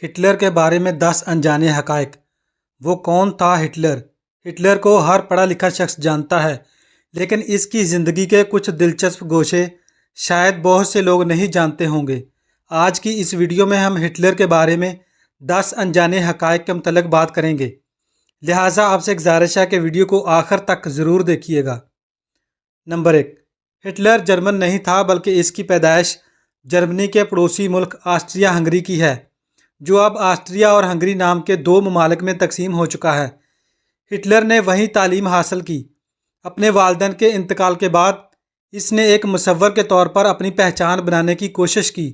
Hitler کے بارے میں 10 انجانے حقائق۔ وہ کون تھا ہٹلر؟ ہٹلر کو ہر پڑھا لکھا شخص جانتا ہے، لیکن اس کی زندگی کے کچھ دلچسپ گوشے شاید بہت سے لوگ نہیں جانتے ہوں گے۔ آج کی اس ویڈیو میں ہم ہٹلر کے بارے میں 10 انجانے حقائق کے متعلق بات کریں گے، لہٰذا آپ سے گزارش ہے کہ ویڈیو کو آخر تک ضرور دیکھیے گا۔ نمبر 1، ہٹلر جرمن نہیں تھا بلکہ اس کی پیدائش جرمنی کے پڑوسی ملک آسٹریا ہنگری کی ہے، جو اب آسٹریا اور ہنگری نام کے 2 ممالک میں تقسیم ہو چکا ہے۔ ہٹلر نے وہیں تعلیم حاصل کی۔ اپنے والدین کے انتقال کے بعد اس نے ایک مصور کے طور پر اپنی پہچان بنانے کی کوشش کی،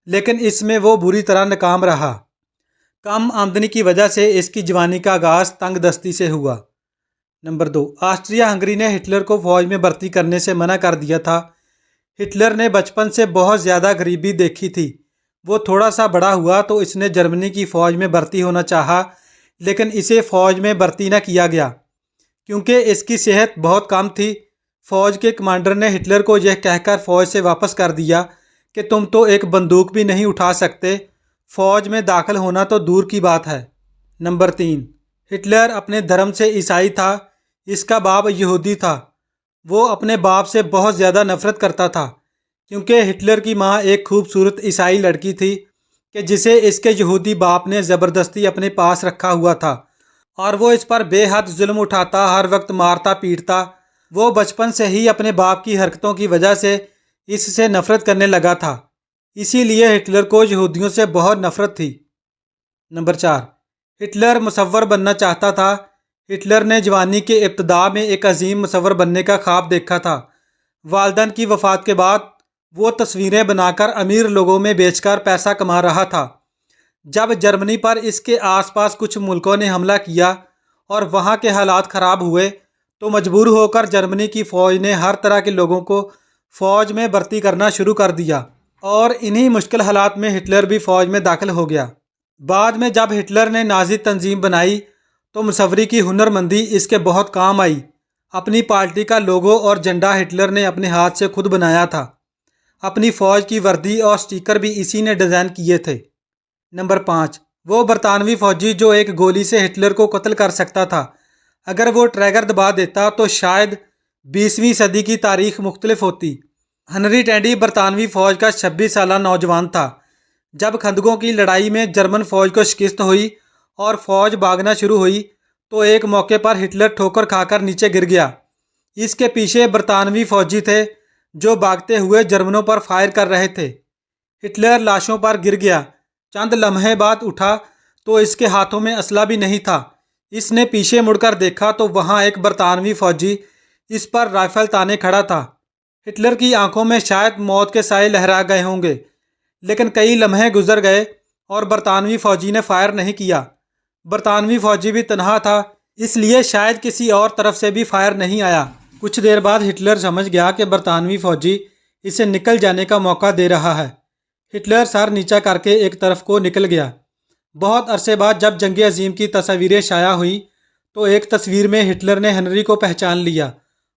لیکن اس میں وہ بری طرح ناکام رہا۔ کم آمدنی کی وجہ سے اس کی جوانی کا آغاز تنگ دستی سے ہوا۔ نمبر 2، آسٹریا ہنگری نے ہٹلر کو فوج میں بھرتی کرنے سے منع کر دیا تھا۔ ہٹلر نے بچپن سے بہت زیادہ غریبی دیکھی تھی۔ وہ تھوڑا سا بڑا ہوا تو اس نے جرمنی کی فوج میں بھرتی ہونا چاہا، لیکن اسے فوج میں بھرتی نہ کیا گیا کیونکہ اس کی صحت بہت کم تھی۔ فوج کے کمانڈر نے ہٹلر کو یہ کہہ کر فوج سے واپس کر دیا کہ تم تو ایک بندوق بھی نہیں اٹھا سکتے، فوج میں داخل ہونا تو دور کی بات ہے۔ نمبر 3، ہٹلر اپنے دھرم سے عیسائی تھا۔ اس کا باپ یہودی تھا۔ وہ اپنے باپ سے بہت زیادہ نفرت کرتا تھا کیونکہ ہٹلر کی ماں ایک خوبصورت عیسائی لڑکی تھی کہ جسے اس کے یہودی باپ نے زبردستی اپنے پاس رکھا ہوا تھا، اور وہ اس پر بے حد ظلم اٹھاتا، ہر وقت مارتا پیٹتا۔ وہ بچپن سے ہی اپنے باپ کی حرکتوں کی وجہ سے اس سے نفرت کرنے لگا تھا، اسی لیے ہٹلر کو یہودیوں سے بہت نفرت تھی۔ نمبر 4، ہٹلر مصور بننا چاہتا تھا۔ ہٹلر نے جوانی کے ابتدا میں ایک عظیم مصور بننے کا خواب دیکھا تھا۔ والدین کی وفات کے بعد وہ تصویریں بنا کر امیر لوگوں میں بیچ کر پیسہ کما رہا تھا۔ جب جرمنی پر اس کے آس پاس کچھ ملکوں نے حملہ کیا اور وہاں کے حالات خراب ہوئے تو مجبور ہو کر جرمنی کی فوج نے ہر طرح کے لوگوں کو فوج میں بھرتی کرنا شروع کر دیا، اور انہی مشکل حالات میں ہٹلر بھی فوج میں داخل ہو گیا۔ بعد میں جب ہٹلر نے نازی تنظیم بنائی تو مصوری کی ہنر مندی اس کے بہت کام آئی۔ اپنی پارٹی کا لوگو اور جھنڈا ہٹلر نے اپنے ہاتھ سے خود بنایا تھا۔ اپنی فوج کی وردی اور سٹیکر بھی اسی نے ڈیزائن کیے تھے۔ نمبر 5، وہ برطانوی فوجی جو ایک گولی سے ہٹلر کو قتل کر سکتا تھا۔ اگر وہ ٹریگر دبا دیتا تو شاید 20ویں صدی کی تاریخ مختلف ہوتی۔ ہنری ٹینڈی برطانوی فوج کا 26 سالہ نوجوان تھا۔ جب خندقوں کی لڑائی میں جرمن فوج کو شکست ہوئی اور فوج بھاگنا شروع ہوئی تو ایک موقع پر ہٹلر ٹھوکر کھا کر نیچے گر گیا۔ اس کے پیچھے برطانوی فوجی تھے جو بھاگتے ہوئے جرمنوں پر فائر کر رہے تھے۔ ہٹلر لاشوں پر گر گیا۔ چند لمحے بعد اٹھا تو اس کے ہاتھوں میں اسلحہ بھی نہیں تھا۔ اس نے پیچھے مڑ کر دیکھا تو وہاں ایک برطانوی فوجی اس پر رائفل تانے کھڑا تھا۔ ہٹلر کی آنکھوں میں شاید موت کے سائے لہرا گئے ہوں گے، لیکن کئی لمحے گزر گئے اور برطانوی فوجی نے فائر نہیں کیا۔ برطانوی فوجی بھی تنہا تھا، اس لیے شاید کسی اور طرف سے بھی فائر نہیں آیا۔ کچھ دیر بعد ہٹلر سمجھ گیا کہ برطانوی فوجی اسے نکل جانے کا موقع دے رہا ہے۔ ہٹلر سر نیچا کر کے ایک طرف کو نکل گیا۔ بہت عرصے بعد جب جنگ عظیم کی تصاویریں شائع ہوئیں تو ایک تصویر میں ہٹلر نے ہنری کو پہچان لیا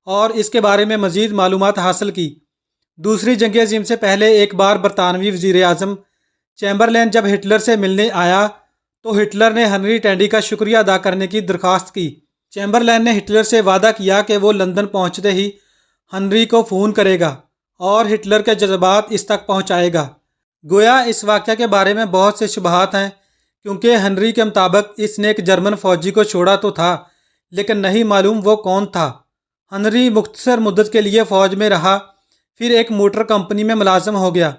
اور اس کے بارے میں مزید معلومات حاصل کی۔ دوسری جنگ عظیم سے پہلے ایک بار برطانوی وزیر اعظم چیمبرلین جب ہٹلر سے ملنے آیا تو ہٹلر نے ہنری ٹینڈی کا شکریہ ادا کرنے کی درخواست کی۔ چیمبرلین نے ہٹلر سے وعدہ کیا کہ وہ لندن پہنچتے ہی ہنری کو فون کرے گا اور ہٹلر کے جذبات اس تک پہنچائے گا۔ گویا اس واقعہ کے بارے میں بہت سے شبہات ہیں، کیونکہ ہنری کے مطابق اس نے ایک جرمن فوجی کو چھوڑا تو تھا، لیکن نہیں معلوم وہ کون تھا۔ ہنری مختصر مدت کے لیے فوج میں رہا، پھر ایک موٹر کمپنی میں ملازم ہو گیا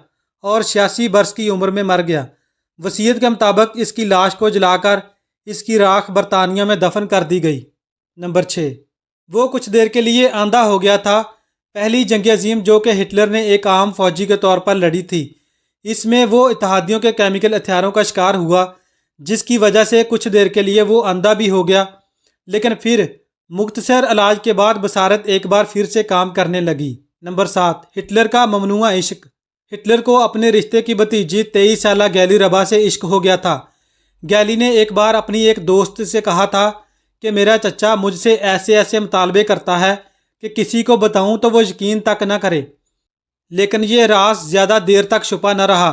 اور 86 برس کی عمر میں مر گیا۔ وصیت کے مطابق اس کی لاش کو جلا کر اس کی راکھ برطانیہ میں دفن کر دی گئی۔ نمبر 6، وہ کچھ دیر کے لیے اندھا ہو گیا تھا۔ پہلی جنگ عظیم جو کہ ہٹلر نے ایک عام فوجی کے طور پر لڑی تھی، اس میں وہ اتحادیوں کے کیمیکل ہتھیاروں کا شکار ہوا، جس کی وجہ سے کچھ دیر کے لیے وہ اندھا بھی ہو گیا، لیکن پھر مختصر علاج کے بعد بصارت ایک بار پھر سے کام کرنے لگی۔ نمبر 7، ہٹلر کا ممنوعہ عشق۔ ہٹلر کو اپنے رشتے کی بھتیجی 23 سالہ گیلی ربا سے عشق ہو گیا تھا۔ گیلی نے ایک بار اپنی ایک دوست سے کہا تھا کہ میرا چچا مجھ سے ایسے ایسے مطالبے کرتا ہے کہ کسی کو بتاؤں تو وہ یقین تک نہ کرے، لیکن یہ راز زیادہ دیر تک چھپا نہ رہا